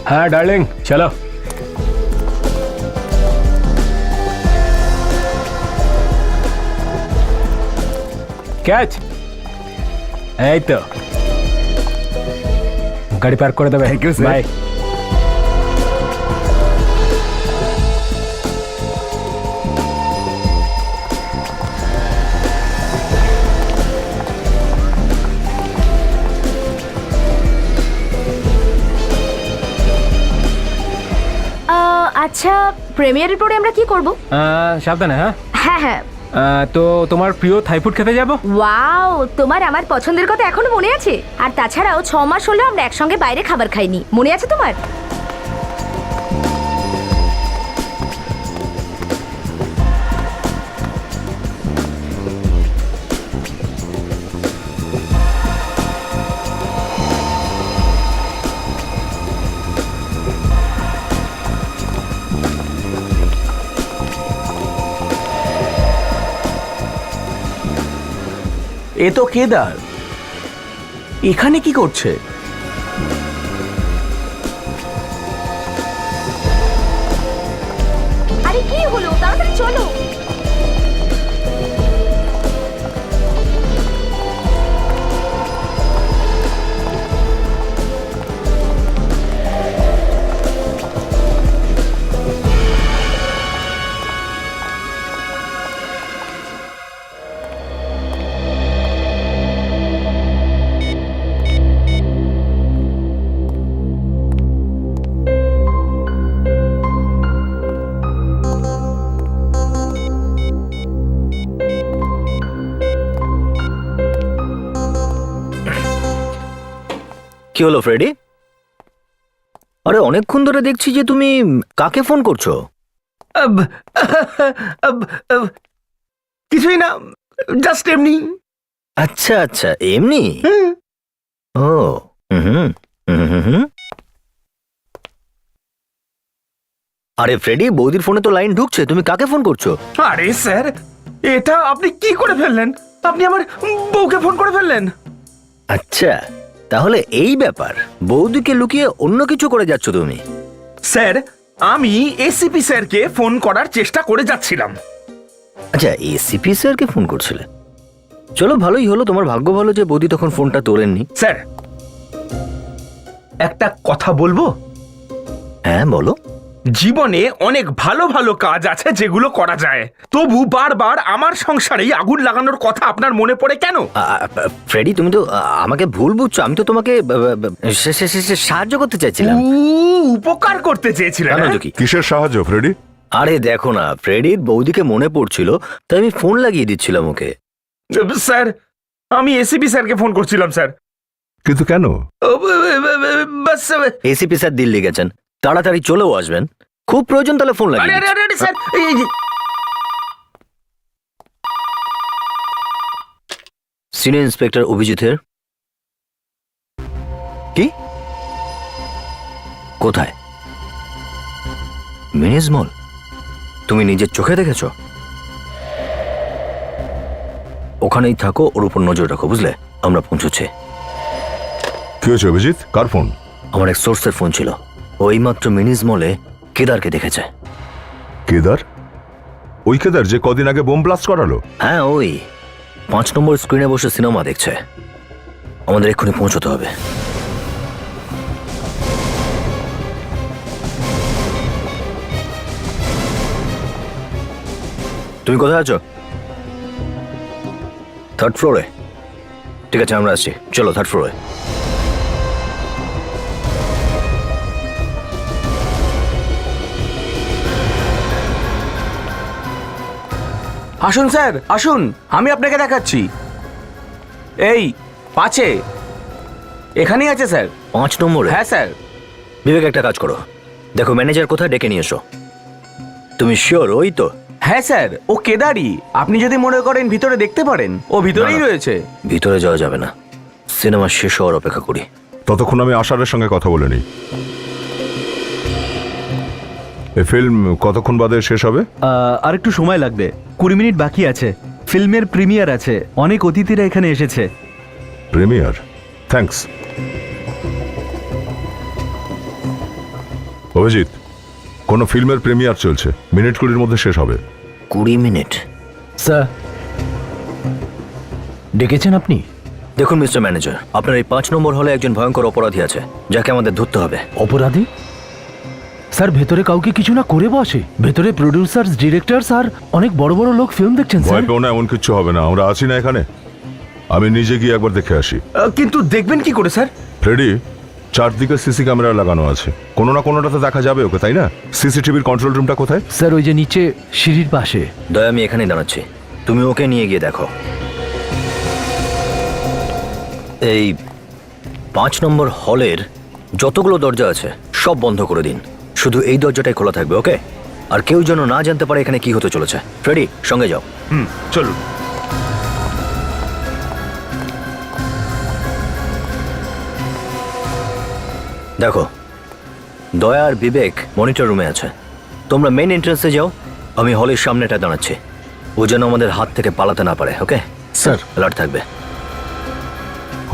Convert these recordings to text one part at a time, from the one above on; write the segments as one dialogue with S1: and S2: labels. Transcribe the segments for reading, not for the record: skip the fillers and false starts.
S1: হ্যাঁ ডার্লিং, চলো। ক্যাচ। এই তো গাড়ি পার্ক করে দেবে।
S2: Thank you, sir.
S1: বাই।
S3: আচ্ছা, প্রিমিয়ারের পরে আমরা কি করব?
S1: সাবধানে। হ্যাঁ
S3: হ্যাঁ হ্যাঁ।
S1: তো তোমার প্রিয় থাই ফুড খেতে যাবো।
S3: ওয়াও, তোমার আমার পছন্দের কথা এখনো মনে আছে? আর তাছাড়াও 6 মাস হলো আমরা একসঙ্গে বাইরে খাবার খাইনি, মনে আছে তোমার?
S2: এ তো কেদার, এখানে কি করছে?
S3: আরে কি হলো, তাড়াতাড়ি চলো।
S4: কি হলো ফ্রেডি? আরে অনেকক্ষণ ধরে দেখছি যে তুমি কাকে ফোন করছো?
S2: কিছুই না, জাস্ট এমনি।
S4: আচ্ছা আচ্ছা, এমনি? ও হুম হুম। আরে ফ্রেডি, বৌদির ফোনে তো লাইন ঢুকছে, তুমি কাকে ফোন করছো?
S2: আরে স্যার, এটা আপনি কি করে ফেললেন? আপনি আমার বউকে ফোন করে ফেললেন।
S4: আচ্ছা, তাহলে এই ব্যাপার। বৌদিকে লুকিয়ে অন্য কিছু করে যাচ্ছ তুমি?
S2: স্যার, আমি এসিপি স্যারকে ফোন করার চেষ্টা করে যাচ্ছিলাম।
S4: আচ্ছা, এসিপি স্যারকে ফোন করছিলে? চলো, ভালোই হলো, তোমার ভাগ্য ভালো যে বৌদি তখন ফোনটা তোলেননি।
S2: স্যার, একটা কথা বলবো?
S4: হ্যাঁ বলো।
S2: জীবনে অনেক ভালো ভালো কাজ আছে যেগুলো করা যায়, তবু বারবার আমার সংসারেই আগুন লাগানোর কথা আপনার মনে পড়ে কেন?
S4: ফ্রেডি, তুমি তো আমাকে ভুল বুঝছো। আমি তো তোমাকে সাহায্য করতে চাইছিলাম।
S2: উপকার করতে চেয়েছিলেন?
S4: কেন,
S2: হ্যাঁ?
S4: কি?
S5: কিসের সাহায্য ফ্রেডি?
S4: আরে দেখো না, ফ্রেডির বৌদিকে মনে পড়ছিল, তাই আমি ফোন লাগিয়ে দিচ্ছিলাম ওকে।
S2: স্যার, আমি এসিপি স্যারকে ফোন করছিলাম স্যার।
S5: কিন্তু কেন?
S2: বাস,
S4: এসিপি স্যার দিল্লি গেছেন, তাড়াতাড়ি চলেও আসবেন। খুব প্রয়োজন তাহলে ফোন
S2: আরে
S4: লাগিয়ে
S2: আরে
S4: দিচ্ছি।
S2: আরে স্যার,
S4: সিনিয়র ইন্সপেক্টর অভিজিতের। কি? কোথায়? মিনিজ মল? তুমি নিজের চোখে দেখেছ? ওখানেই থাকো, ওর উপর নজর রাখো, বুঝলে? আমরা পৌঁছচ্ছি।
S5: কি হয়েছে অভিজিৎ? কার ফোন?
S4: আমার এক সোর্সের ফোন ছিল, ওই মাত্র মিনিজ মলে কেদারকে দেখেছে।
S5: কেদার? ওই কেদার যে কদিন আগে বোম ব্লাস্ট করালো?
S4: হ্যাঁ, ওই 5 নম্বর স্ক্রিনে বসে সিনেমা দেখছে। আমাদের এক্ষুনি পৌঁছতে হবে। তুমি কোথায় আছো? 3rd ফ্লোরে? ঠিক আছে, আমরা আসছি, চলো 3rd ফ্লোরে।
S2: আসুন স্যার, আসুন, আমি আপনাকে দেখাচ্ছি। এই 5-এ এখানেই আছে স্যার।
S4: 5 নম্বরে?
S2: হ্যাঁ স্যার।
S4: বিবেক, একটা কাজ করো, দেখো ম্যানেজার কোথায়, ডেকে নিয়ে এসো। তুমি শিওর ওই তো?
S2: হ্যাঁ স্যার, ও কেদারই। আপনি যদি মনে করেন ভিতরে দেখতে পারেন, ও ভিতরেই
S4: না, না।
S2: রয়েছে।
S4: ভিতরে যাওয়া যাবে না, সিনেমা শেষ হওয়ার অপেক্ষা করি।
S5: ততক্ষণ আমি আশারের সঙ্গে কথা বলে নিই। এই ফিল্ম কতক্ষণ বাদে শেষ হবে?
S6: আর একটু সময় লাগবে, 20 মিনিট বাকি আছে। ফিল্মের প্রিমিয়ার আছে, অনেক অতিথিরা এখানে এসেছে।
S5: প্রিমিয়ার? থ্যাঙ্কস। অভিজিৎ, কোনো ফিল্মের প্রিমিয়ার চলছে, মিনিট 20-র মধ্যে শেষ হবে।
S4: 20 মিনিট?
S7: স্যার, ডেকেছেন আপনি?
S4: দেখুন মিস্টার ম্যানেজার, আপনার এই 5 নম্বর হলে একজন ভয়ঙ্কর অপরাধী আছে যাকে আমাদের ধরতে হবে।
S7: অপরাধী? স্যার, ভেতরে কাউকে কিছু না করে বসে। ভেতরে প্রডিউসার, ডিরেক্টর আর অনেক বড় বড় লোক ফিল্ম দেখছেন স্যার।
S5: ভয় পেও না, এমন কিচ্ছু হবে না, আমরা আছি না এখানে। আমি নিজে গিয়ে একবার দেখে আসি।
S2: কিন্তু দেখবেন কি করে স্যার?
S5: ফ্রেডি, চারদিকে সিসি ক্যামেরা লাগানো আছে, কোনো না কোনোটাতে দেখা যাবে ওকে, তাই না? সিসিটিভির কন্ট্রোল রুমটা কোথায়?
S7: স্যার, ওই যে নিচে সিঁড়ির পাশে।
S4: দয়া, আমি এখানেই দাঁড়াচ্ছি, তুমি ওকে নিয়ে গিয়ে দেখো। এই 5 নম্বর হলের যতগুলো দরজা আছে সব বন্ধ করে দিন, শুধু এই দরজাটাই খোলা থাকবে, ওকে? আর কেউ যেন না জানতে পারে এখানে কি হতে চলেছে। ফ্রেডি, সঙ্গে যাও।
S2: চলুন।
S4: দেখো, দয়া আর বিবেক মনিটর রুমে আছে, তোমরা মেইন এন্ট্রান্সে যাও, আমি হলের সামনেটা দাঁড়াচ্ছি। ও যেন আমাদের হাত থেকে পালাতে না পারে, ওকে?
S7: স্যার,
S4: অ্যালার্ট থাকবে।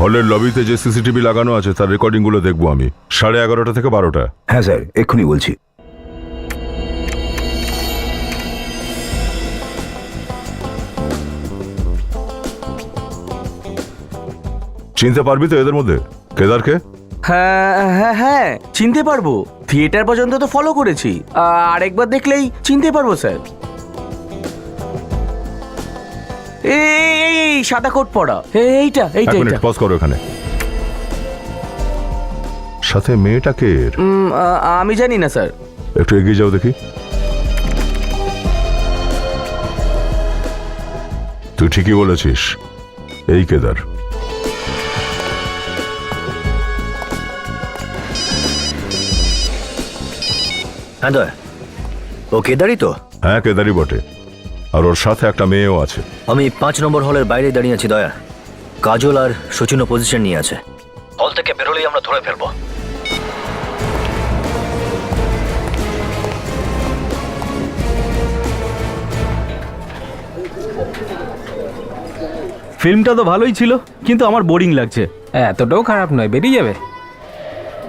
S5: হলের লবিতে যে সিসিটিভি লাগানো আছে তার রেকর্ডিংগুলো দেখবো আমি, 11:30 থেকে 12টা।
S8: হ্যাঁ স্যার, এক্ষুনি বলছি।
S5: চিনতে পারবি তো এদের মধ্যে কেদারকে?
S9: হ্যাঁ হ্যাঁ হ্যাঁ, চিনতে পারবো। থিয়েটার পর্যন্ত তো ফলো করেছি, আরেকবার দেখলেই চিনতে পারবো স্যার। এই সাদা কোট পরা, এইটা
S5: এক
S9: এইটা
S5: মিনিট
S9: এইটা।
S5: পজ করো এখানে। সাথে মেয়েটাকে
S9: আমি জানি না স্যার।
S5: একটু এগিয়ে যাও দেখি। তুই ঠিকই বলেছিস, এই কেদার।
S4: হ্যাঁ দয়া, ও কেদারই তো?
S5: হ্যাঁ, কেদারই বটে, আর ওর সাথে একটা মেয়েও আছে।
S4: আমি 5 নম্বর হলের বাইরে দাঁড়িয়ে আছি দয়া, কাজল আর সচিনও পজিশন নিয়ে আছে। হল থেকে বেরোলেই আমরা ধরে ফেলবো।
S6: ফিল্মটা তো ভালোই ছিল, কিন্তু আমার বোরিং লাগছে।
S1: এতটাও খারাপ নয়, বেরিয়ে যাবে।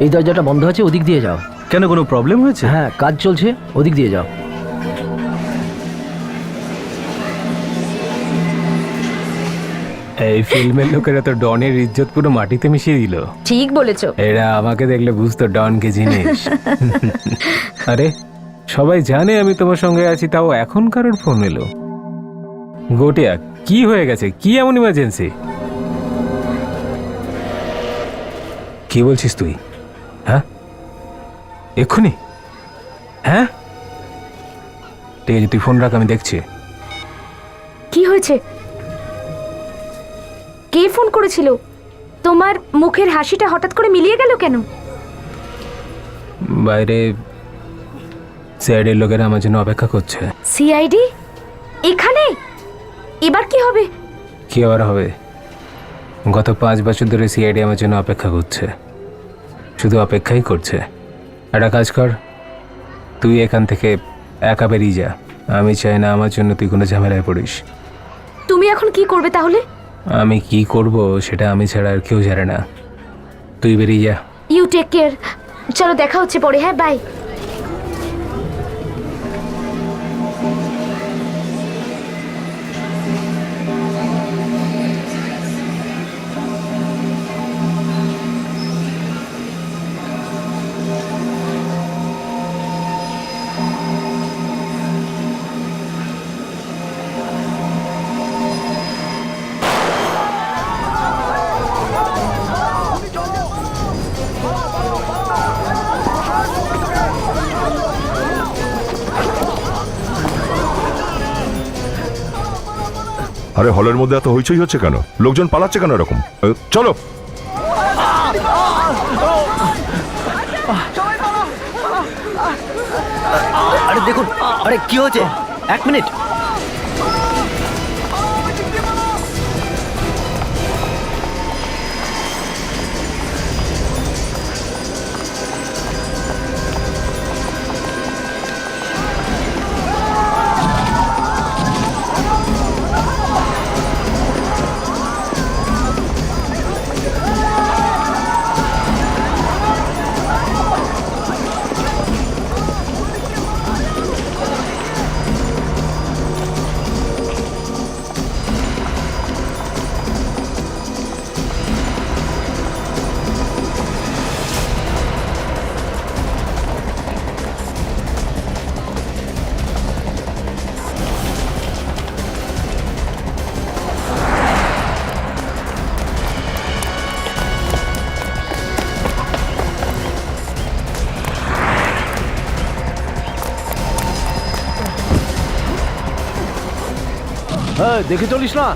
S7: এই দরজাটা বন্ধ আছে, ওদিক দিয়ে যাও।
S6: কেন, কোনো প্রবলেম হয়েছে?
S7: হ্যাঁ, কাজ চলছে, ওদিক দিয়ে যাও।
S1: এই ফিল্মের লোকেরা তো ডনের ইজ্জত পুরো মাটিতে মিশিয়ে দিল।
S3: ঠিক বলেছো।
S1: এরা আমাকে দেখলে বুঝতো ডনকে জিনিস। আরে, সবাই জানে আমি তোমার সঙ্গে আছি, তাও এখন কারোর ফোন এলো? গোটিয়া, কি হয়ে গেছে? কি এমন ইমার্জেন্সি? কি বলছিস তুই? হ্যাঁ, এক্ষুনি? হ্যাঁ, ঠিক আছে, তুই ফোন রাখ, আমি দেখছি।
S3: কি হয়েছে? কে ফোন করেছিল? তোমার মুখের হাসিটা হঠাৎ করে মিলিয়ে গেল কেন?
S1: বাইরে সিআইডির লোকেরা আমার জন্য অপেক্ষা করছে।
S3: সিআইডি এখানে? এবার কি হবে?
S1: কি আবার হবে? গত 5 বছর ধরে সিআইডি আমার জন্য অপেক্ষা করছে, শুধু অপেক্ষাই করছে। একটা কাজ কর, তুই এখান থেকে একা বেরিয়ে যা। আমি চাই না আমার জন্য তুই কোনো ঝামেলায় পড়িস।
S3: তুমি এখন কি করবে তাহলে?
S1: আমি কি করব সেটা আমি ছাড়া আর কেউ জানে না। তুই বেরিয়ে যা।
S3: You take care. চলো, দেখা হচ্ছে পরে। হ্যাঁ, বাই।
S5: আরে, হলের মধ্যে এত হইচই হচ্ছে কেন? লোকজন পালাচ্ছে কেন এরকম? চলো।
S4: আরে দেখুন, আরে কি হয়েছে? 1 মিনিট।
S7: দেখে চলিস না।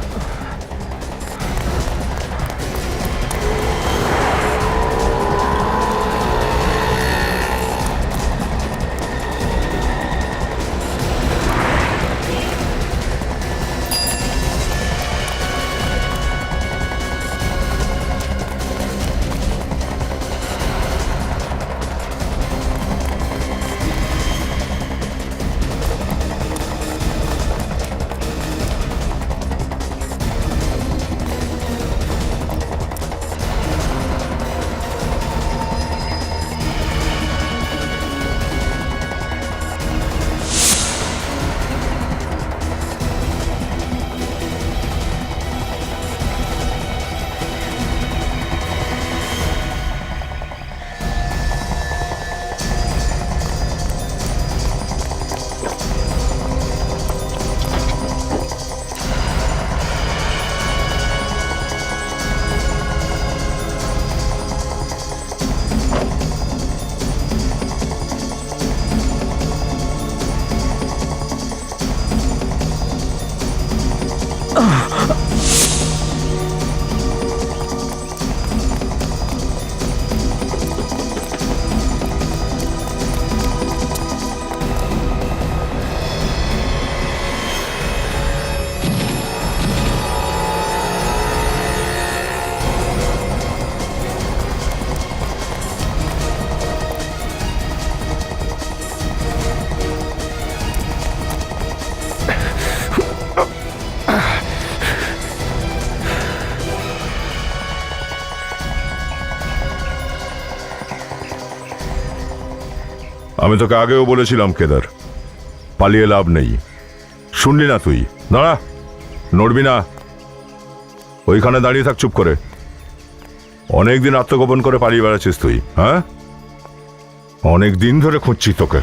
S5: আমি তোকে আগেও বলেছিলাম কেদার, পালিয়ে লাভ নেই। শুনলি না তুই? দাঁড়া, নড়বি না, ওইখানে দাঁড়িয়ে থাক চুপ করে। অনেকদিন আত্মগোপন করে পালিয়ে বেড়াচ্ছিস তুই, হ্যাঁ? অনেক দিন ধরে খুঁজছি তোকে।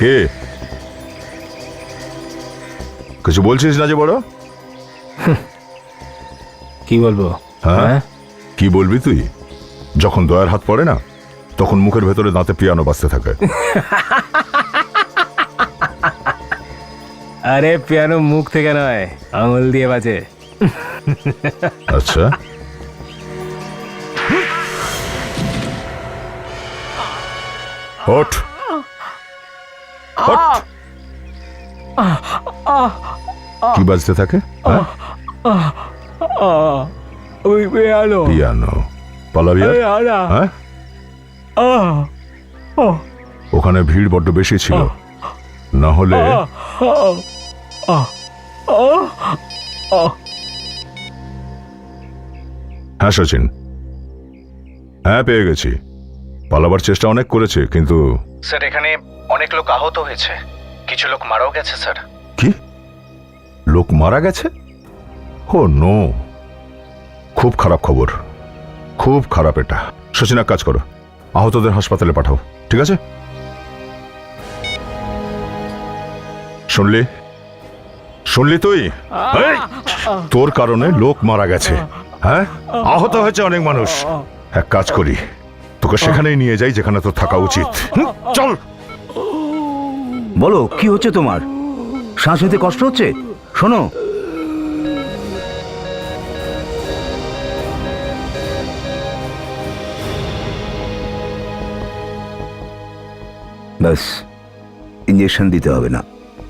S5: কে? কিছু বলছিস না যে বড়?
S1: কি বলবো?
S5: হ্যাঁ, কি বলবি তুই? যখন দয়ার হাত পড়ে না, তখন মুখের ভেতরে দাঁতে পিয়ানো বাজতে থাকে।
S1: আরে পিয়ানো মুখ থেকে নয়, আঙুল দিয়ে বাজে।
S5: আচ্ছা, ওঠ ওঠ। কি বাজতে থাকে? হ্যাঁ? পিয়ানো। পালাবি আর? হ্যাঁ? ওখানে ভিড় বড্ড বেশি ছিল, না হলে হ্যাঁ সচিন, হ্যাঁ পেয়ে গেছি। পালাবার চেষ্টা অনেক করেছে, কিন্তু
S8: স্যার এখানে অনেক লোক আহত হয়েছে, কিছু লোক মারাও গেছে স্যার।
S5: কি? লোক মারা গেছে? ও নো, খুব খারাপ খবর, খুব খারাপ এটা। সচিন এক কাজ করো, আহতদের হাসপাতালে পাঠাও, ঠিক আছে? শুনলি? শুনলি তুই? এই, তোর কারণে লোক মারা গেছে, হ্যাঁ? আহত হয়েছে অনেক মানুষ। এক কাজ করি, তোকে সেখানেই নিয়ে যাই যেখানে তোর থাকা উচিত। চল।
S6: বলো কি হচ্ছে তোমার? শ্বাস নিতে কষ্ট হচ্ছে? শোনো, ব্যাস, ইঞ্জেকশন দিতে হবে না।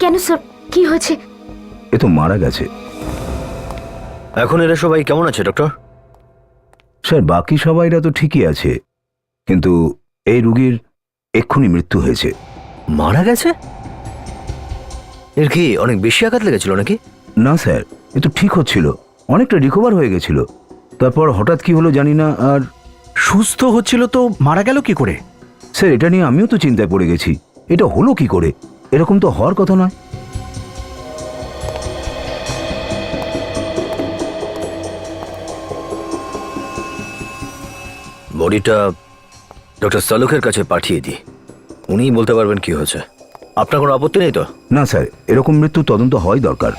S3: কেন স্যার, কি হয়েছে?
S6: এ তো মারা গেছে।
S4: এখন এরা সবাই কেমন আছে ডক্টর?
S6: স্যার বাকি সবাইরা তো ঠিকই আছে, কিন্তু এই রুগীর এক্ষুনি মৃত্যু হয়েছে।
S4: মারা গেছে? এর কি অনেক বেশি আঘাত লেগেছিল নাকি?
S6: না স্যার, এ তো ঠিক হচ্ছিল, অনেকটা রিকভার হয়ে গেছিল, তারপর হঠাৎ কি হলো জানি না। আর
S9: সুস্থ হচ্ছিল তো মারা গেল কি করে?
S6: স্যার এটা নিয়ে আমিও তো চিন্তায় পড়ে গেছি, এটা হলো কি করে? এরকম তো হওয়ার কথা নয়।
S4: বডিটা ডক্টর সালুকের কাছে পাঠিয়ে দিই, উনিই বলতে পারবেন কি হয়েছে। আপনার কোনো আপত্তি নেই তো?
S6: না স্যার, এরকম মৃত্যু তদন্ত হওয়াই দরকার।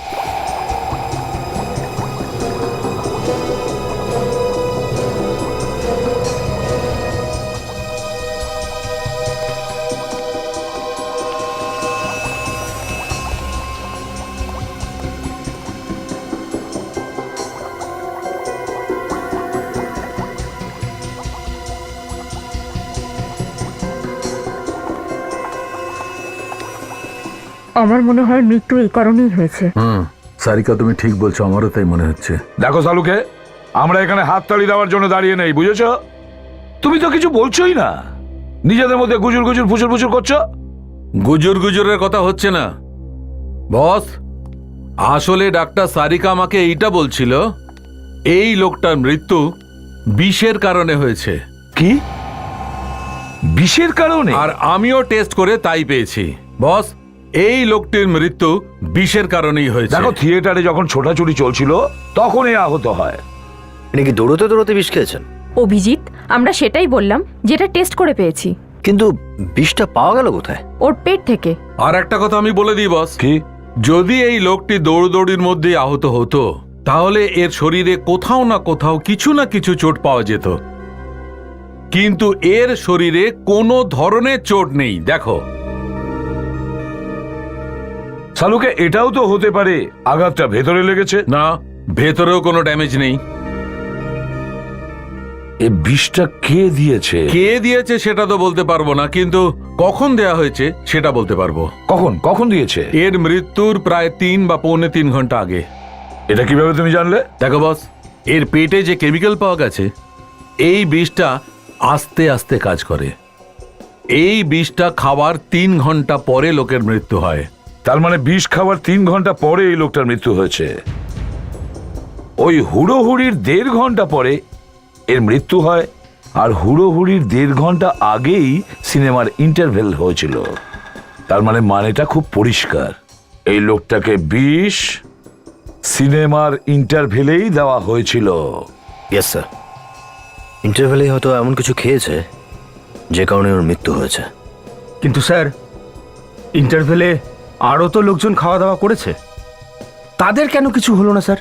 S3: আমার মনে হয় মৃত্যু এই কারণেই হয়েছে।
S6: সারিকা তুমি ঠিক বলছো, আমারও তাই মনে হচ্ছে।
S5: দেখো সালুকে, আমরা এখানে হাততালি দেওয়ার জন্য দাঁড়িয়ে নেই, বুঝেছো? তুমি তো কিছু বলছোই না, নিজেদের মধ্যে গুজুর গুজুর ফুসুর ফুসুর করছো।
S10: গুজুর গুজুরের কথা হচ্ছে না বস। আসলে ডাক্তার সারিকা আমাকে এইটা বলছিল, এই লোকটার মৃত্যু বিষের কারণে হয়েছে।
S5: কি বিষের কারণে?
S10: আর আমিও টেস্ট করে তাই পেয়েছি বস, এই লোকটির মৃত্যু বিষের কারণেই হয়েছে।
S5: দেখো, থিয়েটারে যখন ছোটাছুটি চলছিল তখনই আহত হয়।
S4: নাকি দৌড়তে দৌড়তে বিষ খেয়েছেন?
S3: অভিজিৎ, আমরা সেটাই বললাম, যেটা টেস্ট করে পেয়েছি।
S4: কিন্তু বিষটা পাওয়া গেল কোথায়?
S3: ওর পেট থেকে।
S10: আর একটা কথা আমি বলে দিই বস,
S5: কি?
S10: যদি এই লোকটি দৌড়দৌড়ির মধ্যে আহত হতো তাহলে এর শরীরে কোথাও না কোথাও কিছু না কিছু চোট পাওয়া যেত, কিন্তু এর শরীরে কোনো ধরনের চোট নেই। দেখো
S5: সালুকে, এটাও তো হতে পারে আঘাতটা ভেতরে লেগেছে।
S10: না, ভেতরেও কোনো ড্যামেজ নেই।
S5: এ বিষটা কে দিয়েছে?
S10: কে দিয়েছে সেটা তো বলতে পারবো না, কিন্তু কখন দেয়া হয়েছে সেটা বলতে পারবো।
S5: কখন কখন দিয়েছে?
S10: এর মৃত্যুর প্রায় 3 বা পৌনে 3 ঘন্টা আগে।
S5: এটা কিভাবে তুমি জানলে?
S10: দেখো বস, এর পেটে যে কেমিক্যাল পাওয়া গেছে, এই বিষটা আস্তে আস্তে কাজ করে। এই বিষটা খাওয়ার 3 ঘন্টা পরে লোকের মৃত্যু হয়।
S5: তার মানে বিষ খাওয়ার 3 ঘন্টা পরে এই লোকটার মৃত্যু হয়েছে। ওই হুড়োহুড়ির 1.5 ঘন্টা পরে এর মৃত্যু হয়, আর হুড়োহুড়ির 1.5 ঘন্টা আগেই সিনেমার ইন্টারভেল হয়েছিল। তার মানে মানেটা খুব পরিষ্কার, এই লোকটাকে বিষ সিনেমার ইন্টারভেলেই দেওয়া হয়েছিল।
S4: ইয়েস স্যার, ইন্টারভেলে হয়তো এমন কিছু খেয়েছে যে কারণে ওর মৃত্যু হয়েছে।
S9: কিন্তু স্যার, ইন্টারভেলে আরও তো লোকজন খাওয়া দাওয়া করেছে, তাদের কেন কিছু হলো না স্যার?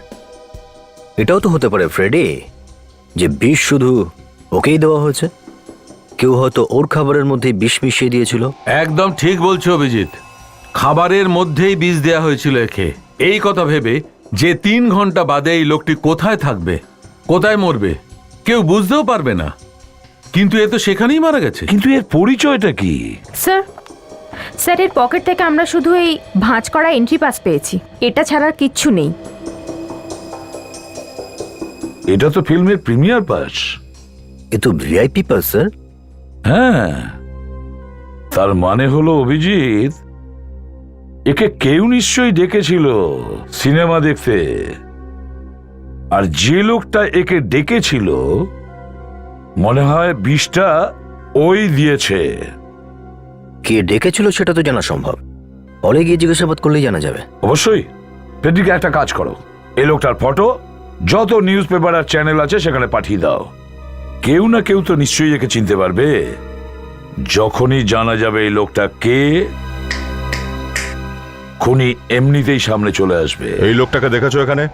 S4: এটাও তো হতে পারে ফ্রেডি, যে বিষ শুধু ওকেই দেওয়া হয়েছে, কেউ হয়তো ওর খাবারের মধ্যে বিষ মিশিয়ে দিয়েছিল।
S10: একদম ঠিক বলছো অভিজিৎ, খাবারের মধ্যেই বিষ দেয়া হয়েছিল একে। এই কথা ভেবে যে 3 ঘন্টা বাদে এই লোকটি কোথায় থাকবে, কোথায় মরবে, কেউ বুঝতেও পারবে না, কিন্তু এ তো সেখানেই মারা গেছে।
S5: কিন্তু এর পরিচয়টা কি?
S3: স্যার, এর পকেট থেকে আমরা শুধু এই ভাঁজ করা এন্ট্রি পাস পেয়েছি, এটা ছাড়া আর কিচ্ছু নেই।
S5: এটা তো ফিল্মের প্রিমিয়ার পাস।
S4: এ তো ভিআইপি পাস স্যার।
S5: হ্যাঁ, তার মানে হলো অভিজিৎ, একে কেউ নিশ্চয়ই ডেকেছিল সিনেমা দেখতে, আর যে লোকটা একে ডেকেছিল মনে হয় বিষটা ওই দিয়েছে।
S4: কে ডেকেছিল সেটা তো জানা সম্ভব, হলে গিয়ে জিজ্ঞাসাবাদ করলেই জানা যাবে।
S5: অবশ্যই। পেট্রিকে একটা কাজ করো, এই লোকটার ফটো যত নিউজ পেপার আর চ্যানেল আছে সেখানে পাঠিয়ে দাও। কেউ না কেউ তো নিশ্চয়ই একে চিনতে পারবে। যখনই জানা যাবে এই লোকটা কে, খুনি এমনিতেই সামনে চলে আসবে।
S11: এই লোকটাকে দেখেছো এখানে?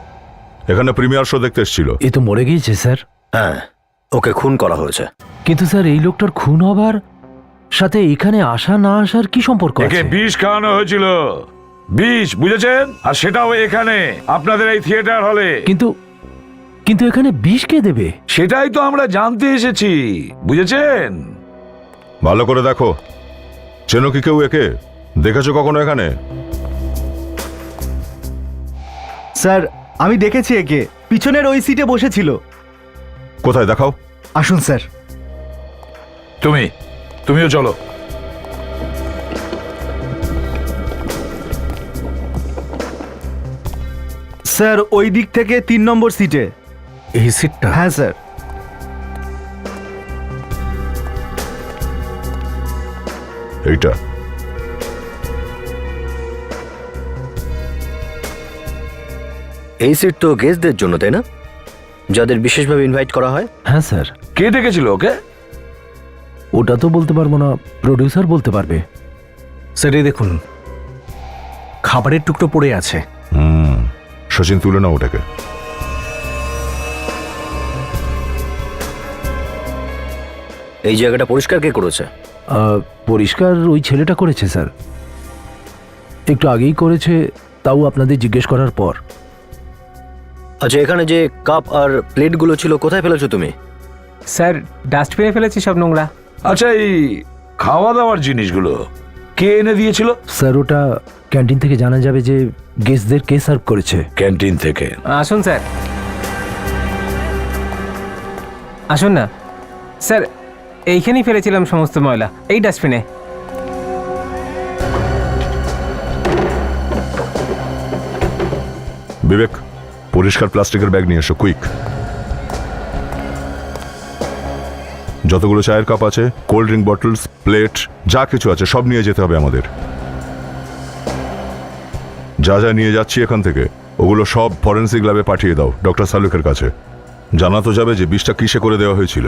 S11: এখানে প্রিমিয়ার শো দেখতে এসেছিল।
S7: এ তো মরে গিয়েছে স্যার।
S4: হ্যাঁ, ওকে খুন করা হয়েছে।
S7: কিন্তু স্যার, এই লোকটার খুন হবার সাথে এখানে আসা না আসার কি সম্পর্ক
S5: একে
S7: আছে?
S5: বিষ খাওয়ানো হয়েছিল, বিষ, বুঝেছেন? আর সেটাও এখানে, আপনাদের এই থিয়েটার হলে।
S7: কিন্তু এখানে বিষ কে দেবে?
S5: সেটাই তো আমরা জানতে এসেছি, বুঝেছেন?
S11: ভালো করে দেখো, চেনো কি কেউ একে? দেখেছো কখনো এখানে?
S9: স্যার, আমি দেখেছি একে, পিছনের ওই সিটে বসেছিল।
S11: কোথায় দেখাও।
S9: আসুন স্যার।
S5: তুমিও চলো।
S9: স্যার, ওই দিক থেকে 3 নম্বর সিটে।
S7: এই সিটটা?
S9: হ্যাঁ স্যার।
S11: এইটা
S4: এই সিট তো গেস্টদের জন্য, তাই না? যাদের বিশেষভাবে ইনভাইট করা হয়।
S7: হ্যাঁ স্যার।
S5: কে ডেকেছিল ওকে?
S7: ওটা তো বলতে পারবো না, প্রডিউসার বলতে পারবে।
S9: স্যার, এই দেখুন, খাবারের টুকরো পড়ে আছে।
S11: সচিন, তুলে নাও ওটাকে।
S4: এই জায়গাটা পরিষ্কার কে করেছে?
S7: পরিষ্কার ওই ছেলেটা করেছে স্যার, একটু আগেই করেছে, তাও আপনাদের জিজ্ঞেস করার পর।
S4: আচ্ছা, এখানে যে কাপ আর প্লেটগুলো ছিল কোথায় ফেলেছো তুমি?
S1: স্যার, ডাস্টবিনে ফেলেছি সব নোংরা।
S5: আচ্ছা, এই খাওয়া দাওয়ার জিনিসগুলো
S9: কে এনে দিয়েছিল?
S7: স্যার ওটা ক্যান্টিন থেকে জানা যাবে যে গেস্টদের কে সার্ভ করেছে।
S9: ক্যান্টিন থেকে।
S1: আসুন স্যার, আসুন না স্যার, এইখানেই ফেলেছিলাম সমস্ত ময়লা, এই ডাস্টবিনে।
S5: বিবেক, পরিষ্কার প্লাস্টিকের ব্যাগ নিয়ে এসো, কুইক। যতগুলো চায়ের কাপ আছে, কোল্ড ড্রিঙ্ক বটলস, প্লেট, যা কিছু আছে সব নিয়ে যেতে হবে আমাদের। যা যা নিয়ে যাচ্ছি এখান থেকে ওগুলো সব ফরেন্সিক ল্যাবে পাঠিয়ে দাও ডক্টর সালুকের কাছে। জানা তো যাবে যে বিষটা কিসে করে দেওয়া হয়েছিল।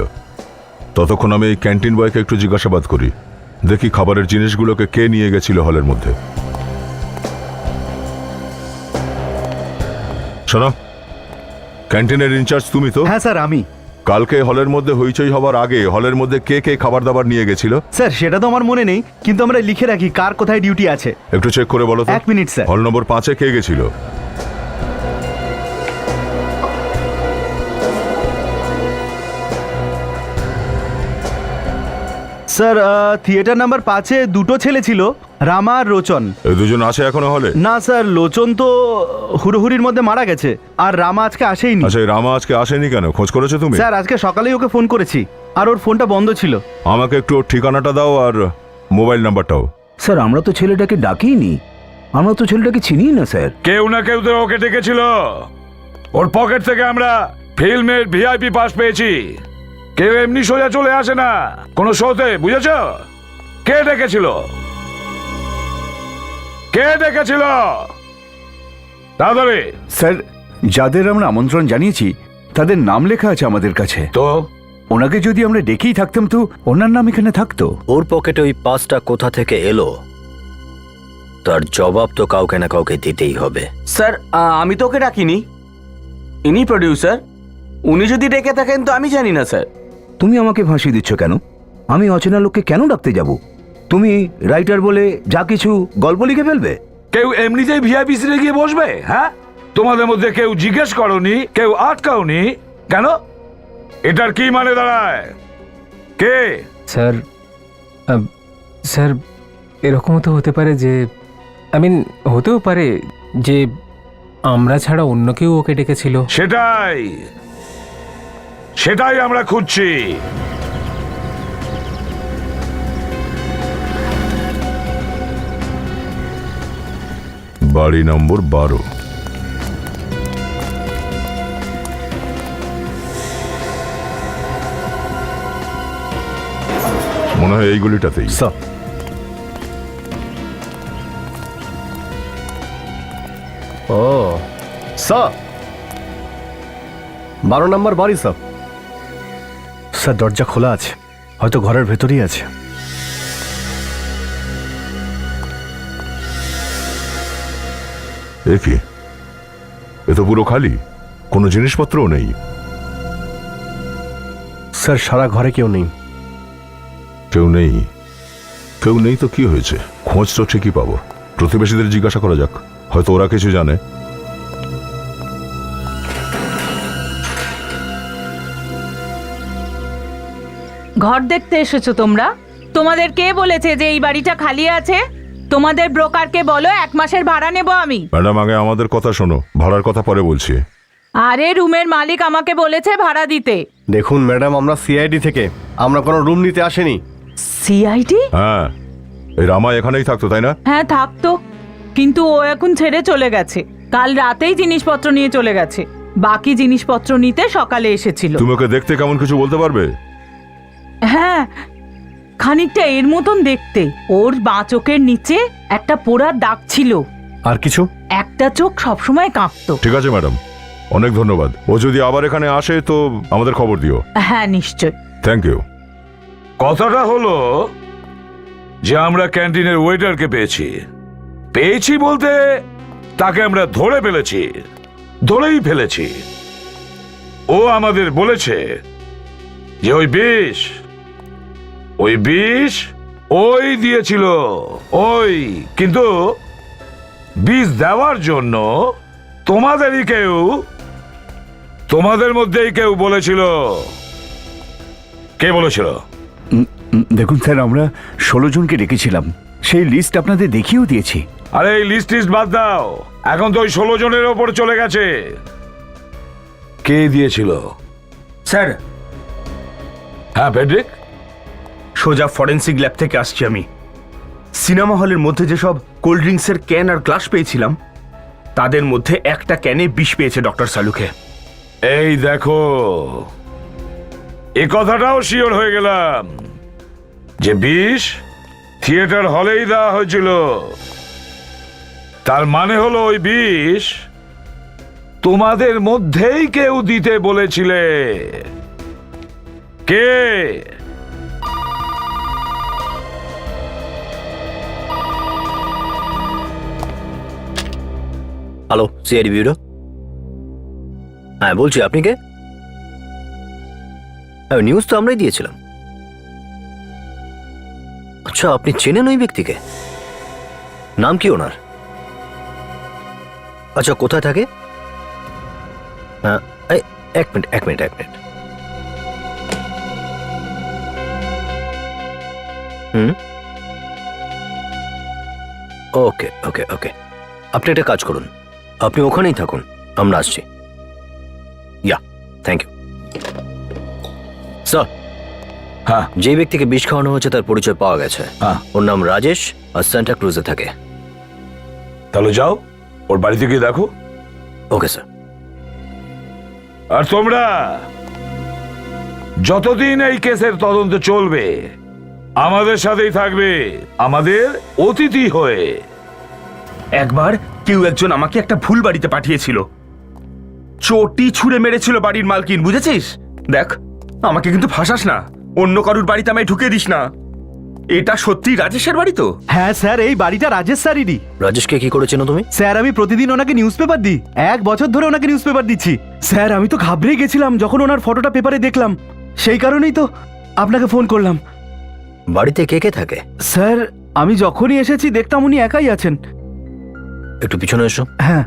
S5: ততক্ষণ আমি এই ক্যান্টিন বয়কে একটু জিজ্ঞাসাবাদ করি, দেখি খাবারের জিনিসগুলোকে কে নিয়ে গেছিল হলের মধ্যে। শোনো, ক্যান্টিনের ইনচার্জ তুমি তো?
S6: হ্যাঁ স্যার, আমি।
S5: কালকে হলের মধ্যে হইচই হবার আগে হলের মধ্যে কে কে খাবার দাবার নিয়ে গেছিল?
S6: স্যার সেটা তো আমার মনে নেই, কিন্তু আমরা লিখে রাখি কার কোথায় ডিউটি আছে।
S5: একটু চেক করে বলো তো।
S6: 1 মিনিট স্যার।
S5: হল নম্বর 5-এ কে গেছিল?
S6: স্যার থিয়েটার নাম্বার 5-এ দুটো ছেলে ছিল, রামা আর লোচন।
S5: এই দুজন আছে এখনো হলে?
S6: না স্যার, লোচন তো হুড়োহুড়ির মধ্যে মারা গেছে, আর রামা আজকে আসেইনি।
S5: আচ্ছা, এই রামা আজকে আসেনি কেন? খোঁজ করেছো তুমি?
S6: স্যার আজকে সকালেই ওকে ফোন করেছি, আর ওর ফোনটা বন্ধ ছিল।
S5: আমাকে একটু ওর ঠিকানাটা দাও আর মোবাইল নাম্বারটাও।
S6: স্যার আমরা তো ছেলেটাকে ডাকিনি, আমরা তো ছেলেটাকে চিনি না স্যার।
S9: কেউ না কেউ তো ওকে ডেকেছিল। ওর পকেট থেকে আমরা ফিল্মের ভিআইপি পাস পেয়েছি। কেউ এমনি সোজা চলে আসে না কোনো শোতে, বুঝেছ? কে ডেকেছিল? কে ডেকেছিল? তাড়াতাড়ি।
S6: স্যার যাদের আমরা আমন্ত্রণ জানিয়েছি তাদের নাম লেখা আছে আমাদের কাছে।
S9: তো
S6: ওনাকে যদি আমরা ডেকেই থাকতাম তো ওনার নাম এখানে থাকতো।
S4: ওর পকেটে ওই 5টা কোথা থেকে এলো তার জবাব তো কাউকে না কাউকে দিতেই হবে।
S12: স্যার আমি তো ওকে ডাকিনি, ইনি প্রডিউসার। উনি যদি ডেকে থাকেন তো আমি জানি না স্যার।
S6: তুমি আমাকে ফাঁসি দিচ্ছ কেন? আমি অচেনা লোককে কেন ডাকতে যাব? তুমি রাইটার বলে যা কিছু গল্প লিখে ফেলবে?
S9: কেউ এমনিতেই ভিআইপি সিটে গিয়ে বসবে? হ্যাঁ, তোমাদের মধ্যে কেউ জিজ্ঞেস করনি, কেউ আটকাওনি কেন? এটার কি মানে দাঁড়ায়? কে?
S1: স্যার স্যার এরকমও তো হতে পারে যে, হতেও পারে যে আমরা ছাড়া অন্য কেউ ওকে ডেকেছিল।
S9: সেটাই আমরা খুঁজছি।
S5: বাড়ি নম্বর 12। মনে হয় এইগুলিটাতেই।
S6: স্যার
S7: ও স্যার, 12 নম্বর বাড়ি স্যার। স্যার দরজা খোলা আছে, হয়তো ঘরের ভেতরেই আছে।
S5: এ কি? এ তো পুরো খালি, কোনো জিনিসপত্রও নেই।
S7: স্যার সারা ঘরে কেউ নেই।
S5: কেউ নেই? কেউ নেই তো কি হয়েছে? খোঁজ তো ঠিকই পাবো। প্রতিবেশীদের জিজ্ঞাসা করা যাক, হয়তো ওরা কিছু জানে।
S13: ঘর দেখতে এসেছো তোমরা? তোমাদের কে বলেছে যে এই বাড়িটা খালি আছে? তোমাদের ব্রোকারকে বলো 1 মাসের ভাড়া নেব আমি।
S5: ম্যাডাম, আগে আমাদের কথা শোনো, ভাড়ার কথা পরে বলছি।
S13: আরে রুমের মালিক আমাকে বলেছে ভাড়া দিতে।
S7: দেখুন ম্যাডাম, আমরা সিআইডি থেকে, আমরা কোনো রুম নিতে আসেনি।
S13: সিআইডি?
S5: হ্যাঁ, এই রামা এখানেই থাকতো তাই না?
S13: হ্যাঁ থাকতো, কিন্তু ও এখন ছেড়ে চলে গেছে। কাল রাতেই জিনিসপত্র নিয়ে চলে গেছে। বাকি জিনিসপত্র নিতে সকালে এসেছিল।
S5: তুমি ওকে দেখতে কেমন কিছু বলতে পারবে?
S13: হ্যাঁ, খানিকটা এর মতন দেখতে। ওর বাঁ চোখের নিচে একটা পোড়ার দাগ ছিল।
S7: আর কিছু?
S13: একটা চোখ সবসময় কাঁপতো।
S5: ঠিক আছে ম্যাডাম, অনেক ধন্যবাদ। ও যদি আবার এখানে আসে তো আমাদের খবর দিও।
S13: হ্যাঁ নিশ্চয়।
S5: Thank you.
S9: কথাটা হলো যে আমরা ক্যান্টিনের ওয়েটারকে পেয়েছি বলতে তাকে আমরা ধরেই ফেলেছি। ও আমাদের বলেছে যে ওই বিষ ওই দিয়েছিল। কিন্তু বিষ দেওয়ার জন্য তোমাদের মধ্যেই কেউ বলেছিল। কে বলেছিল?
S6: দেখুন স্যার, আমরা 16 জনকে ডেকেছিলাম, সেই লিস্ট আপনাদের দেখিয়েও দিয়েছি।
S9: আরে এই লিস্ট টিস্ট বাদ দাও, এখন তো ওই 16 জনের ওপর চলে গেছে। কে দিয়েছিল?
S2: স্যার,
S9: হ্যাঁ ফেডরিক,
S2: সোজা ফরেন্সিক ল্যাব থেকে আসছি আমি। সিনেমা হলের মধ্যে যেসব কোল্ড ড্রিঙ্কসের ক্যান আর গ্লাস পেয়েছিলাম, তাদের মধ্যে একটা ক্যানে বিষ পেয়েছে ডক্টর সালুকে।
S9: এই দেখো, এ কথাটাও শিওর হয়ে গেলাম যে বিষ থিয়েটার হলেই দেওয়া হয়েছিল। তার মানে হলো ওই বিষ তোমাদের মধ্যেই কেউ দিতে বলেছিলে। কে?
S4: Hello, CID bureau. হ্যাঁ বলছি, আপনি কে? হ্যাঁ, নিউজ তো আমরাই দিয়েছিলাম। আচ্ছা, আপনি চেনেন ওই ব্যক্তিকে? নাম কি ওনার? আচ্ছা, কোথায় থাকে? হ্যাঁ, এক মিনিট। ওকে। আপনি একটা কাজ করুন, আপনি ওখানেই থাকুন, আমরা আসছি। Thank you sir.
S9: হ্যাঁ,
S4: যে ব্যক্তিকে বিষ খাওয়ানো হয়েছে তার পরিচয় পাওয়া গেছে।
S9: হ্যাঁ।
S4: ওর নাম রাজেশ আর সান্টা ক্রুজে থাকে।
S9: তাহলে যাও, ওর বাড়িতে গিয়ে দেখো।
S4: Okay sir.
S9: আর তোমরা যতদিন এই কেসের তদন্ত চলবে আমাদের সাথেই থাকবে, আমাদের অতিথি হয়ে।
S2: একবার কেউ একজন আমাকে একটা ভুল বাড়িতে পাঠিয়েছিল, চটি ছুঁড়ে মেরেছিল বাড়ির মালকিন, বুঝেছিস? দেখ, আমাকে কিন্তু ফাঁসাস না, অন্য কারুর বাড়িতে আমায় ঢুকে দিস না। এটা সত্যি রাজেশের বাড়ি তো?
S7: হ্যাঁ স্যার, এই বাড়িটা রাজেশ স্যারেরই।
S4: রাজেশকে কি করেছেন তুমি?
S7: স্যার, আমি প্রতিদিন ওনাকে নিউজ পেপার দিই, 1 বছর ধরে ওনাকে নিউজ পেপার দিচ্ছি। স্যার, আমি তো ঘাবড়ে গেছিলাম যখন ওনার ফটোটা পেপারে দেখলাম, সেই কারণেই তো আপনাকে ফোন করলাম।
S4: বাড়িতে কে কে থাকে?
S7: স্যার, আমি যখনই এসেছি দেখতাম উনি একাই আছেন।
S4: একটু পিছনে এসো।
S7: হ্যাঁ।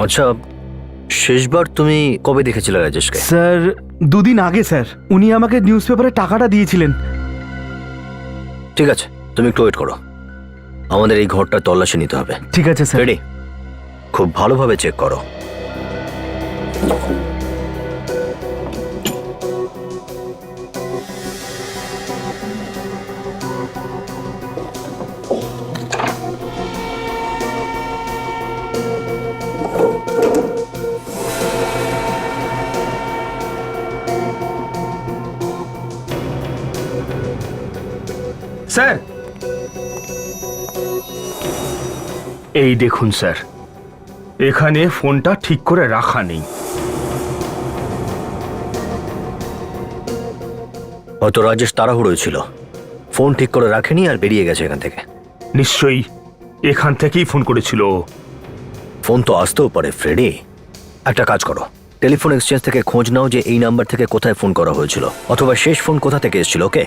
S4: আচ্ছা, শেষবার তুমি কবে দেখেছিলে রাজেশকে?
S7: স্যার, 2 দিন আগে স্যার। উনি আমাকে নিউজ পেপারে টাকাটা দিয়েছিলেন।
S4: ঠিক আছে, তুমি একটু ওয়েট করো, আমাদের এই ঘরটা তল্লাশি নিতে হবে।
S7: ঠিক আছে স্যার।
S4: রেডি? খুব ভালোভাবে চেক করো।
S2: স্যার, এই দেখুন স্যার, এখানে ফোনটা ঠিক করে রাখা নেই।
S4: হয়তো রাজেশ তাড়াহুড়োয় ছিল, ফোন ঠিক করে রাখেনি আর বেরিয়ে গেছে এখান থেকে।
S2: নিশ্চয়ই এখান থেকেই ফোন করেছিল।
S4: ফোন তো আসতেও পারে ফ্রেডি। একটা কাজ করো, টেলিফোন এক্সচেঞ্জ থেকে খোঁজ নাও যে এই নাম্বার থেকে কোথায় ফোন করা হয়েছিল, অথবা শেষ ফোন কোথা থেকে এসেছিল। ওকে?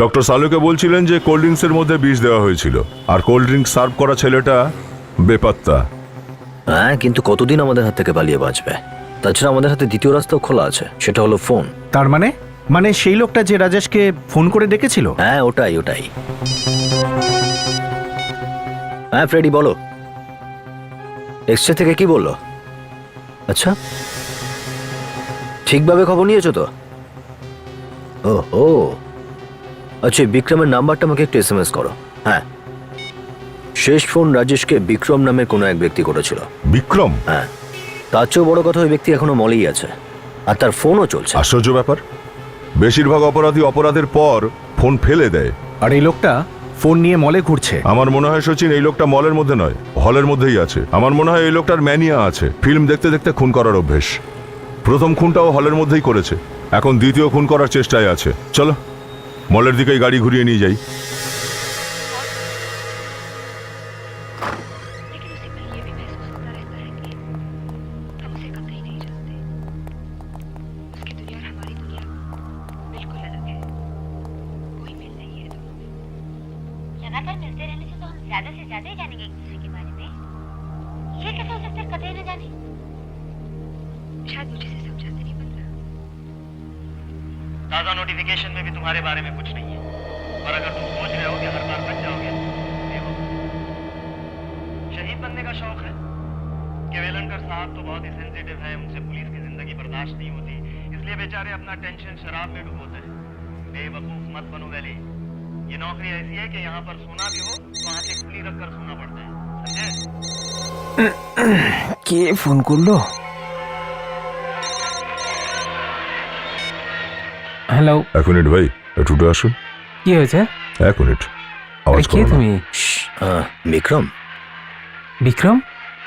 S5: ডক্টর সালুকে বলছিলেন যে কোল্ড ড্রিঙ্কসের মধ্যে বিষ দেওয়া হয়েছিল, আর কোল্ড ড্রিঙ্কস সার্ভ করা ছেলেটা বেপাত্তা।
S4: হ্যাঁ, কিন্তু কতদিন আমাদের হাত থেকে পালিয়ে বাঁচবে? তাছাড়া আমাদের হাতে দ্বিতীয় রাস্তাও খোলা আছে, সেটা হলো ফোন।
S6: তার মানে সেই লোকটা যে রাজেশকে ফোন করে ডেকেছিল?
S4: হ্যাঁ, ওটাই। হ্যাঁ ফ্রেডি, বলো, এক্সচেঞ্জ থেকে কি বললো? আচ্ছা, ঠিকভাবে খবর নিয়েছো তো? ও আচ্ছা, বিক্রমের নাম্বারটা আমাকে একটু এসএমএস করো। হ্যাঁ, শেষ ফোন রাজেশকে বিক্রম নামের কোনো এক ব্যক্তি করেছিল।
S5: বিক্রম?
S4: হ্যাঁ, তার চেয়েও বড় কথা, ওই ব্যক্তি এখনো মলেই আছে আর তার ফোনও চলছে।
S5: আশ্চর্য ব্যাপার, বেশিরভাগ অপরাধী অপরাধের পর ফোন ফেলে দেয়,
S6: আর এই লোকটা ফোন নিয়ে মলে ঘুরছে।
S5: আমার মনে হয় সচিন, এই লোকটা মলের মধ্যে নয়, হলের মধ্যেই আছে। আমার মনে হয় এই লোকটার ম্যানিয়া আছে, ফিল্ম দেখতে দেখতে খুন করার অভ্যেস। প্রথম খুনটাও হলের মধ্যেই করেছে, এখন দ্বিতীয় খুন করার চেষ্টায় আছে। চলো মলের দিকেই গাড়ি ঘুরিয়ে নিয়ে যাই।
S3: ज्यादा से ज्यादा ही जानेंगे एक दूसरे के बारे में। ये कैसे हो सकता है कतई न जाने? शायद मुझे से समझाते नहीं बन रहा।
S8: ताज़ा नोटिफिकेशन में भी तुम्हारे बारे में कुछ नहीं है, और अगर तुम सोच रहे हो कि हर बार बच जाओगे, देखो शहीद बनने का शौक है। केवलकर साहब तो बहुत ही सेंसिटिव है, उनसे पुलिस की जिंदगी बर्दाश्त नहीं होती, इसलिए बेचारे अपना टेंशन शराब में डुबोते हैं। बेवकूफ मत बनो वैली, ये नौकरी ऐसी है कि यहाँ पर सोना भी हो तो आंखें खुली रखकर सोना पड़ता है, समझे?
S1: কে ফোন করলো? হ্যালো,
S5: এক মিনিট ভাই, একটু উঠে আসুন।
S1: কি হয়েছে?
S5: এক মিনিট,
S1: আরে
S5: আওয়াজ
S1: কে
S5: করো না।
S1: তুমি?
S4: বিক্রম,
S1: বিক্রম?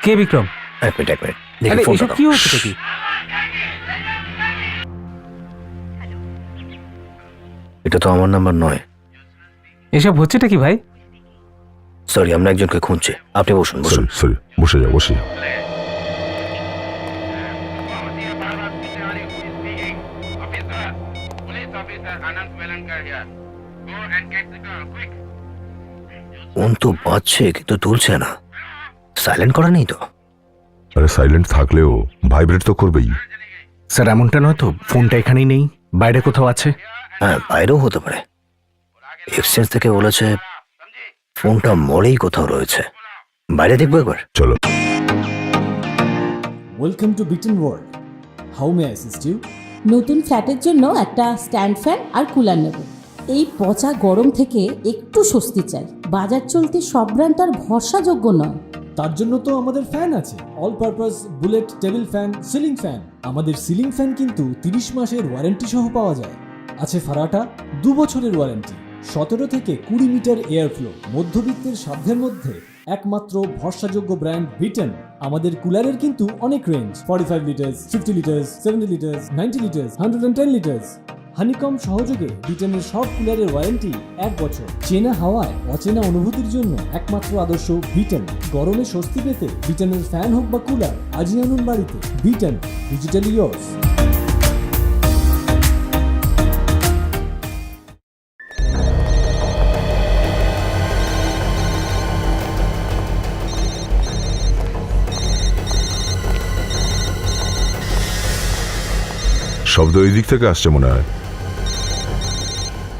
S1: কে বিক্রম?
S4: এক মিনিট দেখি
S1: আরে
S4: ফোনটা
S1: এসব
S4: দাও।
S1: কি হচ্ছে কি?
S4: এটা তো আমার নাম্বার নয়।
S1: এসব হচ্ছেটা কি ভাই?
S4: সরি, আমরা একজনকে খুঁজছি। আপনি বসুন বসুন।
S5: সরি সরি, বসে যাও বসে যাও।
S4: ফোন তো বাজছে কিন্তু তুলছে না। সাইলেন্ট করা নেই তো?
S5: আরে সাইলেন্ট থাকলেও ভাইব্রেট তো করবেই।
S7: স্যার এমনটা নয় তো, ফোনটা এখানেই নেই, বাইরে কোথাও আছে?
S4: হ্যাঁ, বাইরেও হতে পারে। এক্সচেঞ্জ থেকে বলেছে ফোনটা মলেই কোথাও রয়েছে। বাইরে দেখবো একবার।
S5: চলো।
S14: Welcome to bitten world, how may assist you?
S15: নতুন ফ্ল্যাটের জন্য একটা স্ট্যান্ড ফ্যান আর কুলার নেব। এই পচা গরম থেকে একটু স্বস্তি চাই। বাজার চলতে সব ব্র্যান্ড আর ভরসাযোগ্য নয়।
S14: তার জন্য তো আমাদের ফ্যান আছে, all purpose bullet table fan, ceiling fan. আমাদের সিলিং ফ্যান কিন্তু 30 মাসের ওয়ারেন্টি সহ পাওয়া যায়। আছে ফারাটা 2 বছরের ওয়ারেন্টি, 17 থেকে 20 মিটার এয়ার ফ্লো। মধ্যবিত্তের সাধ্যের মধ্যে একমাত্র ভরসাযোগ্য ব্র্যান্ড বিটেন। আমাদের কুলারের কিন্তু অনেক range, 45 litres, 50 litres, 70 litres, 90 litres, 110 litres. Honeycomb সহযোগে বিটেনের সব কুলারের ওয়ারেন্টি 1 বছর। চেনা হাওয়ায় অচেনা অনুভূতির জন্য একমাত্র আদর্শ বিটেন। গরমে স্বস্তি পেতে বিটেনের ফ্যান হোক বা কুলার, আজই আনুন বাড়িতে। Beaten, digitally yours.
S5: শব্দ এই দিক থেকে আসছে মনে হয়।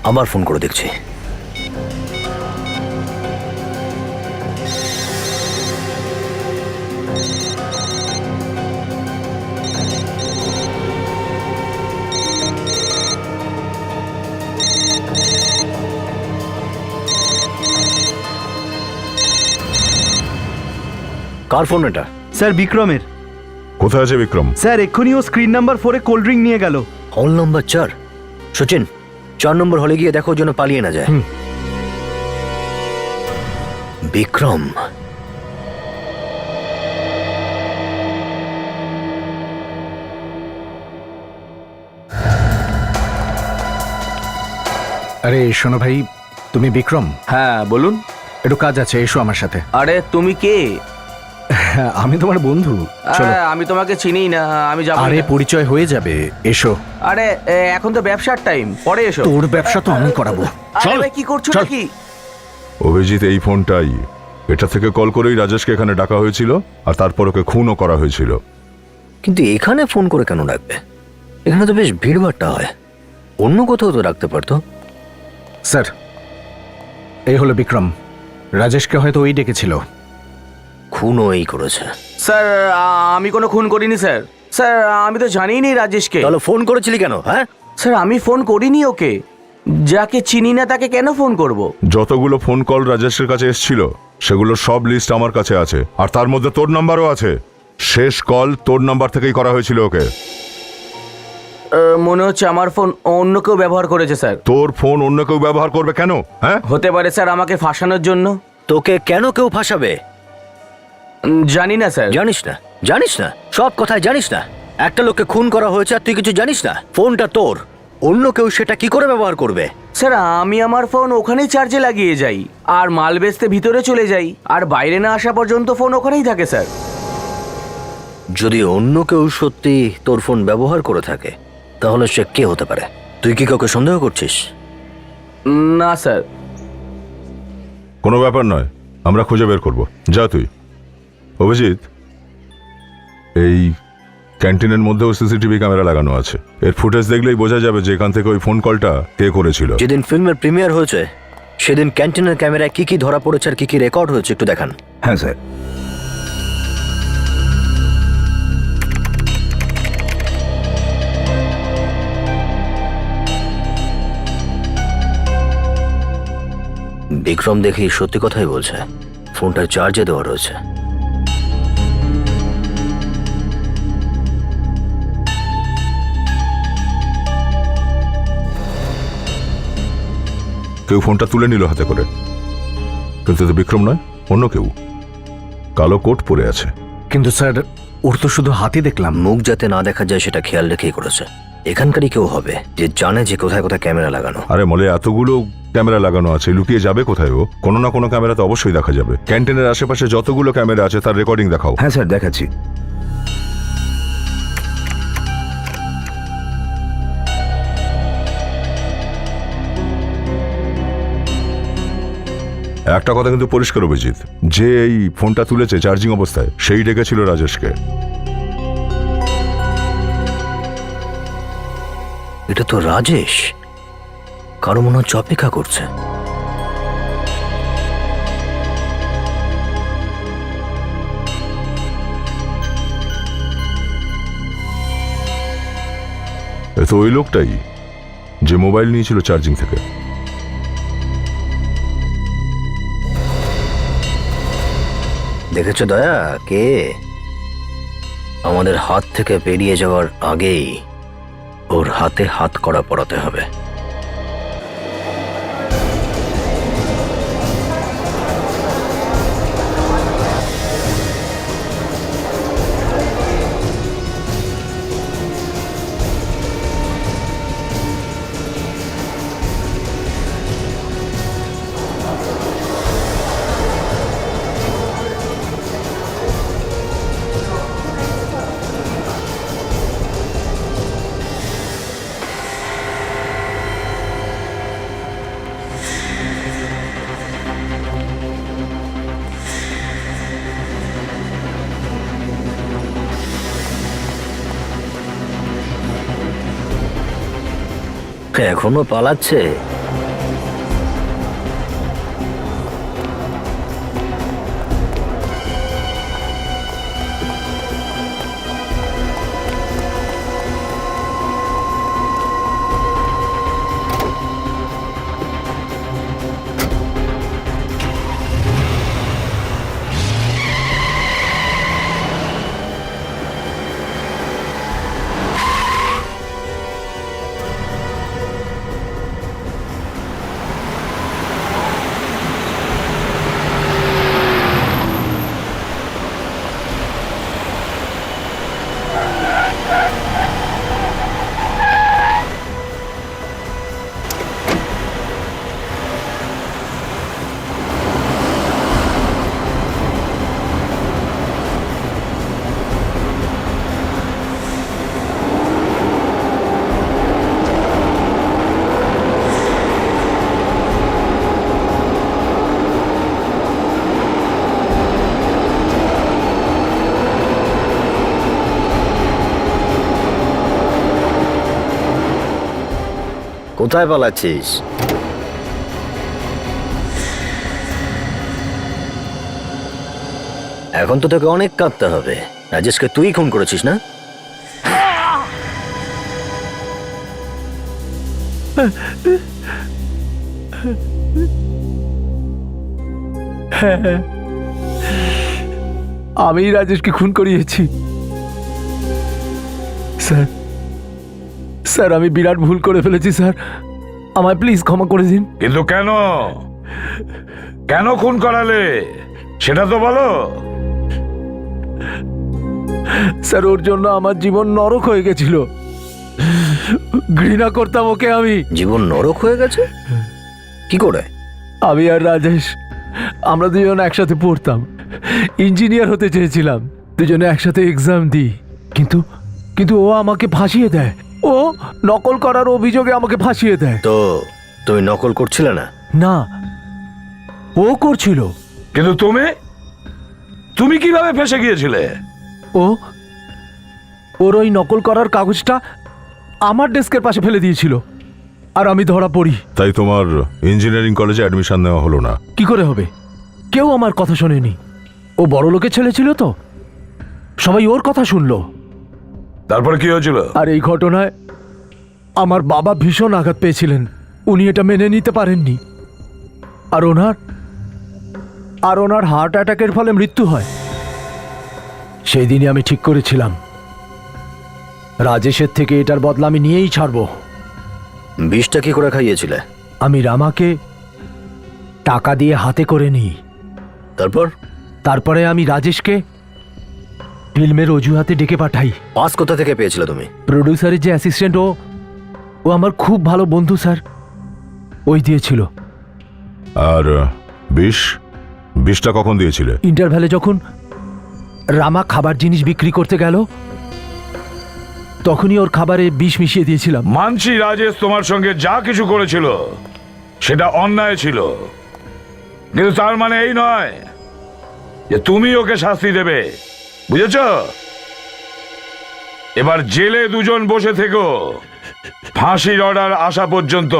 S4: আবার ফোন করে দেখছি। কার ফোন এটা?
S7: স্যার বিক্রমের।
S5: কোথায় আছে বিক্রম?
S7: স্যার এক্ষুনি ও স্ক্রিন নাম্বার 4-এ কোল্ড ড্রিঙ্ক নিয়ে গেল।
S4: হল নম্বর 4। সচিন, 4 নম্বর হলে গিয়ে দেখো যেন পালিয়ে না যায়। বিক্রম,
S7: আরে শোনো ভাই, তুমি বিক্রম?
S12: হ্যাঁ বলুন।
S7: একটু কাজ আছে, এসো আমার সাথে।
S12: আরে তুমি কে?
S7: আমি তোমার বন্ধু। চলো।
S12: আমি তোমাকে চিনি না, আমি যাবো।
S7: আরে পরিচয় হয়ে যাবে, এসো।
S12: আরে এখন তো ব্যবসার টাইম, পরে এসো।
S7: তোর ব্যবসা তো আমি করাবো।
S12: আরে ভাই কি করছো নাকি?
S5: অভিজিৎ, এই ফোনটাই, এটা থেকে কল করেই রাজেশকে এখানে ডাকা হয়েছিল, আর তারপর ওকে খুনও করা হয়েছিল।
S4: কিন্তু এখানে ফোন করে কেন ডাকবে? এখানে তো বেশ ভিড়ভাট্টা হয়, অন্য কোথাও তো রাখতে পারতো।
S7: স্যার এই হলো বিক্রম, রাজেশকে হয়তো ওই ডেকেছিল।
S4: খুনও এই করেছে।
S12: স্যার আমি কোনো খুন করিনি স্যার। স্যার আমি তো জানিই নি রাজেশকে।
S4: তাহলে ফোন করেছিলি কেন? হ্যাঁ
S12: স্যার আমি ফোন করিনি ওকে, যাকে চিনি না তাকে কেন ফোন করব?
S5: যতগুলো ফোন কল রাজেশের কাছে এসেছিল সেগুলোর সব লিস্ট আমার কাছে আছে, আর তার মধ্যে তোর নাম্বারও আছে। শেষ কল তোর নাম্বার থেকেই করা হয়েছিল ওকে।
S12: মনে হচ্ছে আমার ফোন অন্য কেউ ব্যবহার করেছে স্যার।
S5: তোর ফোন অন্য কেউ ব্যবহার করবে কেন? হ্যাঁ,
S12: হতে পারে স্যার আমাকে ফাঁসানোর জন্য।
S4: তোকে কেন কেউ ফাঁসাবে?
S12: জানি না স্যার।
S4: জানিস না? জানিস না? সব কথায় জানিস না? একটা লোককে খুন করা হয়েছে আর তুই কিছু জানিস না? ফোনটা তোর, অন্য কেউ সেটা কি করে ব্যবহার করবে?
S12: স্যার আমি আমার ফোন ওখানেই চার্জে লাগিয়ে যাই, আর মাল বেচতে ভিতরে চলে যাই, আর বাইরে না আসা পর্যন্ত ফোন ওখানেই থাকে স্যার।
S4: যদি অন্য কেউ সত্যি তোর ফোন ব্যবহার করে থাকে তাহলে সে কে হতে পারে? তুই কি কাউকে সন্দেহ করছিস?
S12: না স্যার।
S5: কোনো ব্যাপার নয়, আমরা খুঁজে বের করব। যা তুই। অভিজিৎ, এই ক্যান্টিনের মধ্যেও সিসিটিভি ক্যামেরা লাগানো আছে। এর ফুটেজ দেখলেই বোঝা যাবে যে এখান থেকে ওই ফোন কলটা কে করেছিল।
S4: যেদিন ফিল্মের প্রিমিয়ার হয়েছে সেদিন ক্যান্টিনের ক্যামেরায় কি কি ধরা পড়েছে আর কি কি রেকর্ড হয়েছে একটু দেখান।
S6: হ্যাঁ স্যার।
S4: বিক্রম দেখি সত্যি কথাই বলছে, ফোনটা চার্জে দেওয়া রয়েছে।
S5: কেউ ফোনটা তুলে নিল হাতে করে, কিন্তু তো বিক্রম নয়, অন্য কেউ। কালো কোট পরে আছে।
S7: কিন্তু স্যার ওর তো শুধু হাতে দেখলাম।
S4: মুখ যাতে না দেখা যায় সেটা খেয়াল রেখেই করেছে। এখানকারই কেউ হবে যে জানে যে কোথায় কোথায় ক্যামেরা লাগানো।
S5: আরে মলে এতগুলো ক্যামেরা লাগানো আছে, লুকিয়ে যাবে কোথায় ও? কোনো না কোনো ক্যামেরা তো অবশ্যই দেখা যাবে। ক্যান্টিনের আশেপাশে যতগুলো ক্যামেরা আছে তার রেকর্ডিং দেখাও।
S6: হ্যাঁ স্যার, দেখাচ্ছি।
S5: একটা কথা কিন্তু পরিষ্কার অভিজিৎ, যে এই ফোনটা তুলেছে চার্জিং অবস্থায় সেই ডেকেছিল রাজেশকে।
S4: এটা তো রাজেশ, কারো মনে হচ্ছে অপেক্ষা করছে।
S5: এ তো ওই লোকটাই যে মোবাইল নিয়েছিল চার্জিং থেকে।
S4: দেখেছো দয়া, কে আমাদের হাত থেকে বেরিয়ে যাওয়ার আগেই ওর হাতে হাত কড়া পরাতে হবে। এখনো পালাচ্ছে? কোথায় পালাচ্ছিস? এখন তো তোকে অনেক কাঁদতে হবে। রাজেশকে তুই খুন করেছিস না?
S7: আমি রাজেশকে খুন করিয়েছি স্যার। স্যার আমি বিরাট ভুল করে ফেলেছি স্যার, আমায় প্লিজ ক্ষমা করে দিন।
S9: কিন্তু কেন কেন খুন করালে সেটা তো বলো।
S7: স্যার ওর জন্য আমার জীবন নরক হয়ে গেছিল। ঘৃণা করতাম ওকে আমি।
S4: জীবন নরক হয়ে গেছে কি করে?
S7: আমি আর রাজেশ আমরা দুজন একসাথে পড়তাম, ইঞ্জিনিয়ার হতে চেয়েছিলাম, দুজনে একসাথে এক্সাম দিই, কিন্তু কিন্তু ও আমাকে ফাঁসিয়ে দেয়। ও নকল করার অভিযোগে আমাকে ফাঁসিয়ে দেয়।
S4: তো তুমি নকল করছিলে না?
S7: না, ও করছিল।
S9: কিন্তু তুমি কিভাবে ফেসে গিয়েছিলে?
S7: ওর ওই নকল করার কাগজটা আমার ডেস্কের পাশে ফেলে দিয়েছিল আর আমি ধরা পড়ি।
S5: তাই তোমার ইঞ্জিনিয়ারিং কলেজে অ্যাডমিশন নেওয়া হলো না?
S7: কি করে হবে? কেউ আমার কথা শোনেনি। ও বড় লোকের ছেলে ছিল তো, সবাই ওর কথা শুনলো।
S9: তারপর কি হয়েছিল?
S7: আর এই ঘটনায় আমার বাবা ভীষণ আঘাত পেয়েছিলেন। উনি এটা মেনে নিতে পারেননি, আর ওনার হার্ট অ্যাটাকের ফলে মৃত্যু হয়। সেই দিনই আমি ঠিক করেছিলাম রাজেশের থেকে এটার বদলা আমি নিয়েই ছাড়বো।
S4: বিষটা কি করে খাইয়েছিলে?
S7: আমি রামাকে টাকা দিয়ে হাতে করে নিই। তারপরে আমি রাজেশকে ফিল্মের অজুহাতে ডেকে পাঠাই।
S4: পাস কোথা থেকে পেয়েছিলে তুমি?
S7: প্রডিউসারের যে অ্যাসিস্ট্যান্ট, ও আমার খুব ভালো বন্ধু স্যার, ওই দিয়েছিল।
S5: আর বিষটা কখন দিয়েছিলে?
S7: ইন্টারভ্যালে যখন রামা খাবার জিনিস বিক্রি করতে গেল তখনই ওর খাবারে বিষ মিশিয়ে দিয়েছিলাম।
S9: মানছি রাজেশ তোমার সঙ্গে যা কিছু করেছিল সেটা অন্যায় ছিল, কিন্তু তার মানে এই নয় যে তুমি ওকে শাস্তি দেবে, বুঝেছ? এবার জেলে দুজন বসে থেকো ফাঁসির অর্ডার আসা পর্যন্ত।